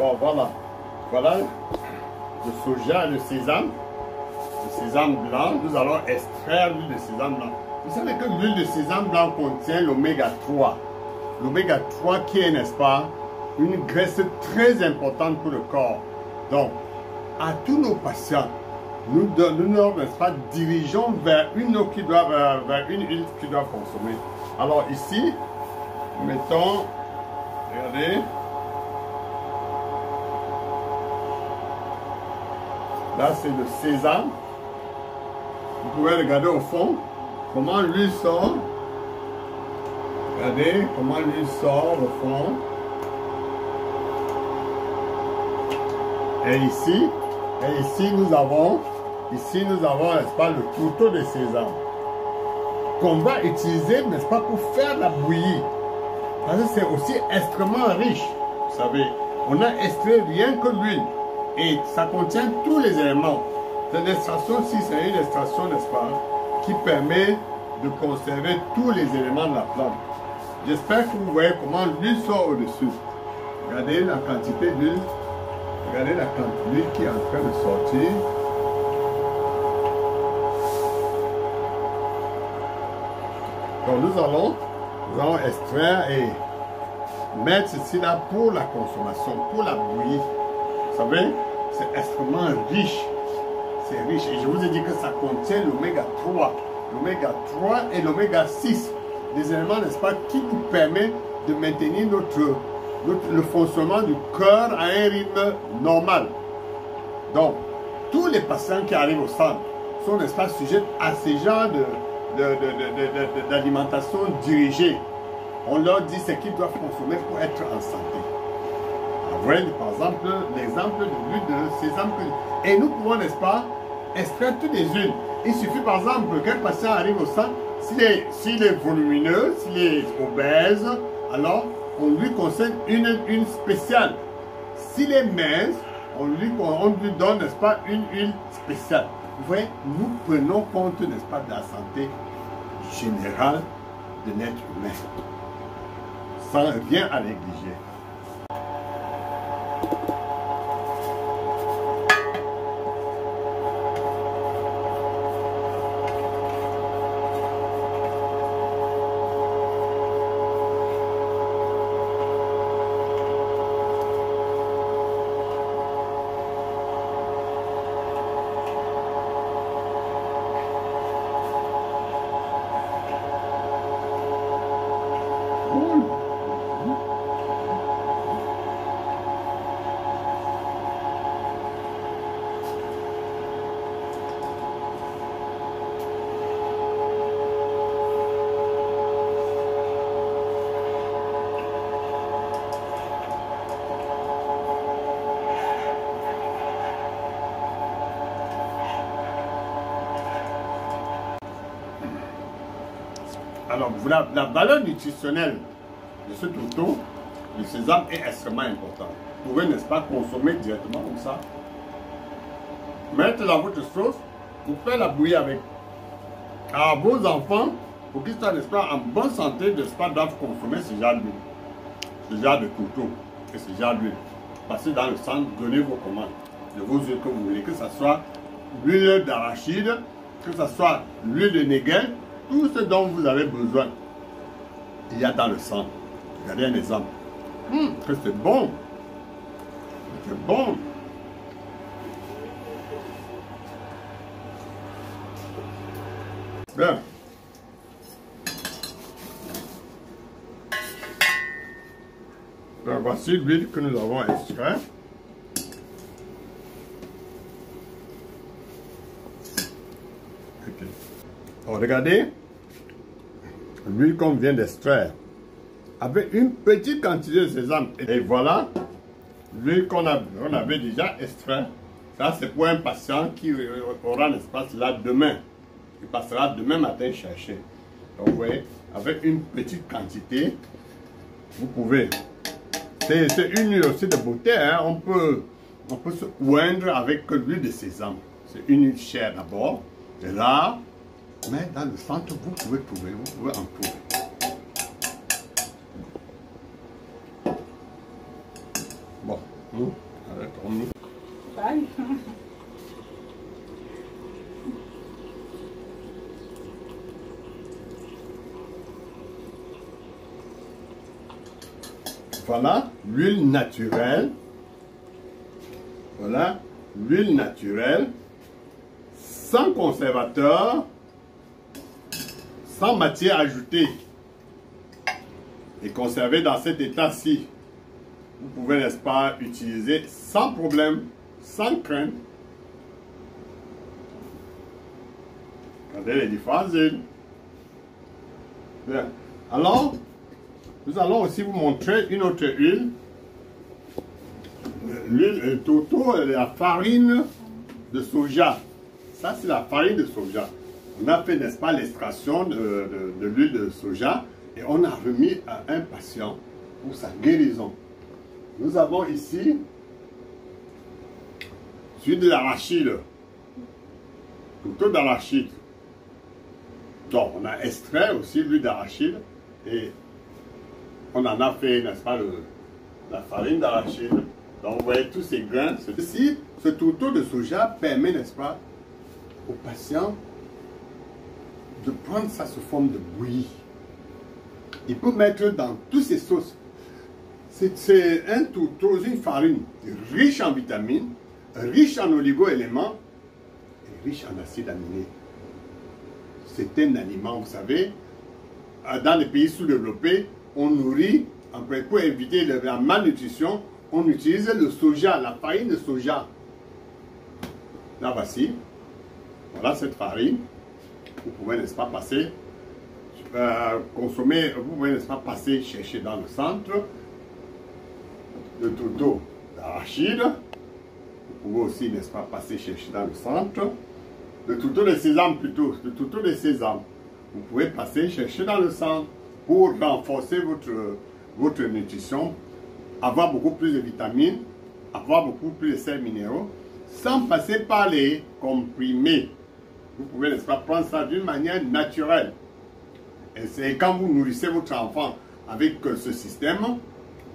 Bon, voilà. Voilà le soja et le sésame. Le sésame blanc. Nous allons extraire l'huile de sésame blanc. Vous savez que l'huile de sésame blanc contient l'oméga 3. L'oméga 3 qui est, n'est-ce pas, une graisse très importante pour le corps. Donc, à tous nos patients, nous, n'est-ce pas, dirigeons vers une eau qui doit, vers une huile qu'ils doivent consommer. Alors ici, mettons, regardez, là c'est le sésame. Vous pouvez regarder au fond comment l'huile sort. Regardez comment l'huile sort au fond. Et ici nous avons, n'est-ce pas, le couteau de sésame qu'on va utiliser, n'est-ce pas, pour faire la bouillie. Parce que c'est aussi extrêmement riche. Vous savez, on a extrait rien que l'huile. Et ça contient tous les éléments. Cette extraction-ci, c'est une extraction, n'est-ce pas, qui permet de conserver tous les éléments de la plante. J'espère que vous voyez comment l'huile sort au-dessus. Regardez la quantité d'huile. Regardez la quantité d'huile qui est en train de sortir. Donc nous allons extraire et mettre ceci là pour la consommation, pour la bouillie. Vous savez, c'est extrêmement riche. C'est riche. Et je vous ai dit que ça contient l'oméga 3. L'oméga 3 et l'oméga 6. Des éléments, n'est-ce pas, qui nous permettent de maintenir le fonctionnement du cœur à un rythme normal. Donc, tous les patients qui arrivent au centre sont, n'est-ce pas, sujets à ces genres d'alimentation dirigée. On leur dit ce qu'ils doivent consommer pour être en santé. Vous voyez, par exemple, l'exemple de l'huile de sésame. Et nous pouvons, n'est-ce pas, extraire toutes les huiles. Il suffit, par exemple, qu'un patient arrive au centre, s'il est volumineux, s'il est obèse, alors on lui conseille une spéciale. S'il est mince, on lui donne, n'est-ce pas, une huile spéciale. Vous voyez, nous prenons compte, n'est-ce pas, de la santé générale de l'être humain, sans rien à négliger. Alors, la valeur nutritionnelle de ce couteau de sésame est extrêmement importante. Vous pouvez, n'est-ce pas, consommer directement comme ça. Mettre dans votre sauce, vous faites la bouillie avec. Alors, vos enfants, pour qu'ils soient, n'est-ce pas, en bonne santé, n'est-ce pas, doivent consommer ce genre d'huile. Ce genre de couteau et ce genre d'huile. Passez dans le centre, donnez vos commandes de vos huiles que vous voulez. Que ce soit l'huile d'arachide, que ce soit l'huile de néguel. Tout ce dont vous avez besoin, il y a dans le sang. Regardez un exemple. Que c'est bon. C'est bon. Bien. Donc voici l'huile que nous avons extraite. Okay. Alors, regardez. L'huile qu'on vient d'extraire avec une petite quantité de sésame. Et voilà l'huile qu'on avait déjà extrait. Ça, c'est pour un patient qui aura un espace là demain. Il passera demain matin chercher. Donc, vous voyez, avec une petite quantité, vous pouvez. C'est une huile aussi de beauté. Hein. On peut se oindre avec l'huile de sésame. C'est une huile chère d'abord. Et là, mais dans le centre, vous pouvez trouver, vous pouvez en trouver. Bon, Arrête, on nous. Bye. Voilà l'huile naturelle. Voilà l'huile naturelle, sans conservateur, sans matière ajoutée et conservée dans cet état-ci. Vous pouvez, n'est-ce pas, utiliser sans problème, sans crainte. Regardez les différentes huiles. Bien. Alors, nous allons aussi vous montrer une autre huile. L'huile Toto, la farine de soja. Ça, c'est la farine de soja. On a fait, n'est-ce pas, l'extraction de l'huile de soja et on a remis à un patient pour sa guérison. Nous avons ici l'huile de l'arachide. Toto d'arachide. Donc, on a extrait aussi l'huile d'arachide et on en a fait, n'est-ce pas, la farine d'arachide. Donc, vous voyez tous ces grains. Ici, ce tourteau de soja permet, n'est-ce pas, au patient de prendre ça sous forme de bouillie. Il peut mettre dans toutes ces sauces. C'est un tourteau, une farine riche en vitamines, riche en oligo-éléments et riche en acides aminés. C'est un aliment, vous savez, dans les pays sous-développés, on nourrit, pour éviter la malnutrition, on utilise le soja, la farine de soja. Là, voici. Voilà cette farine. Vous pouvez, n'est-ce pas, passer, consommer, vous pouvez, n'est-ce pas, passer, chercher dans le centre. Le tourteau d'arachide. Vous pouvez aussi, n'est-ce pas, passer, chercher dans le centre. Le tourteau de sésame plutôt. Le tourteau de sésame. Vous pouvez passer, chercher dans le centre pour renforcer votre nutrition, avoir beaucoup plus de vitamines, avoir beaucoup plus de sels minéraux, sans passer par les comprimés. Vous pouvez, n'est-ce pas, prendre ça d'une manière naturelle. Et c'est quand vous nourrissez votre enfant avec ce système,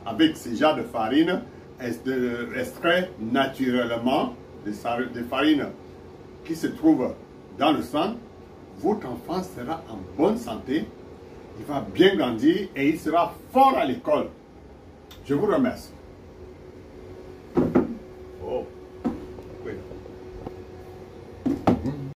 avec ce genre de farine, extrait naturellement des farines qui se trouvent dans le sang, votre enfant sera en bonne santé, il va bien grandir et il sera fort à l'école. Je vous remercie.